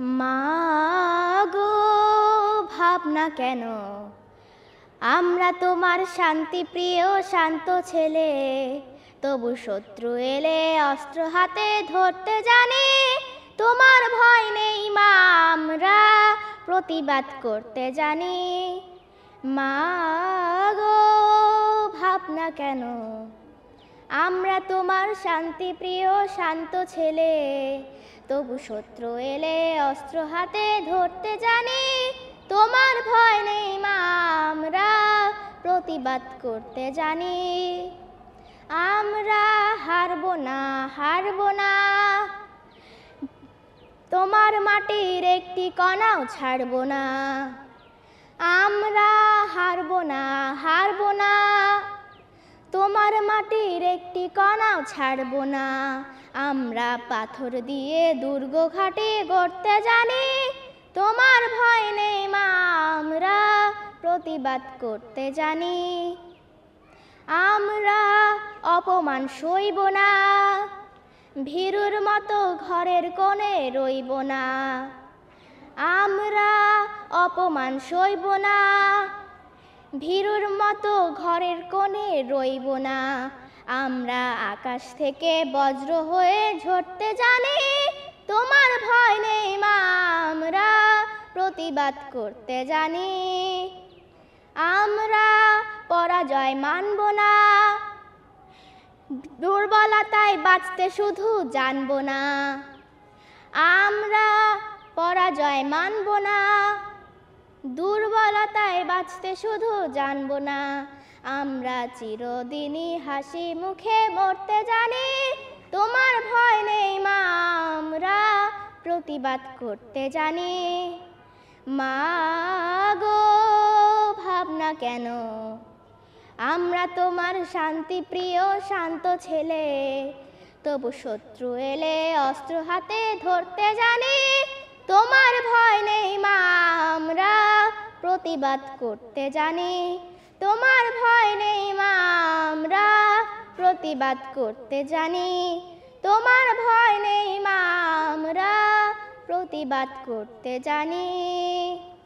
মা গো ভাবনা কেন, আমরা তোমার শান্তিপ্রিয় শান্ত ছেলে, তবু শত্রু এলে অস্ত্র হাতে ধরতে জানি। তোমার ভয় নেই মা, আমরা প্রতিবাদ করতে জানি। মা গো ভাবনা কেন, আমরা তোমার শান্তিপ্রিয় শান্ত ছেলে, তবু শত্রু এলে অস্ত্র হাতে ধরতে জানি। তোমার ভয় নেই মা, আমরা প্রতিবাদ করতে জানি। আমরা হারবো না, হারবো না, তোমার মাটির একটি কণাও ছাড়বো না। আমরা হারবো না, হারবো না, তোমার মাটির একটি কণাও ছাড়বো না। আমরা পাথর দিয়ে দুর্গ ঘাটে গড়তে জানি। তোমার ভয় নেই মা, আমরা প্রতিবাদ করতে জানি। আমরা অপমান সইব না, ভীরুর মতো ঘরের কোণে রইব না। আমরা অপমান সইব না, ভীরুর মতো ঘরের কোণে রইব না। আমরা আকাশ থেকে বজ্র হয়ে ঝরতে জানি। তোমার ভয় নেই মা, আমরা প্রতিবাদ করতে জানি। আমরা পরাজয় মানব না, দুর্বলতায় বাঁচতে শুধু জানব না। আমরা পরাজয় মানব না, দুর্বলতায় বাঁচতে শুধু জানব না। আমরা চিরদিনই হাসি মুখে মরতে জানি। তোমার ভয় নেই মা, আমরা প্রতিবাদ করতে জানি। মা গো ভাবনা কেন, আমরা তোমার শান্তিপ্রিয় শান্ত ছেলে, তবু শত্রু এলে অস্ত্র হাতে ধরতে জানি। তোমার ভয় নেই মা, আমরা প্রতিবাদ করতে জানি। তোমার ভয় নেই মা, আমরা প্রতিবাদ করতে জানি। তোমার ভয় নেই মা, আমরা প্রতিবাদ করতে জানি।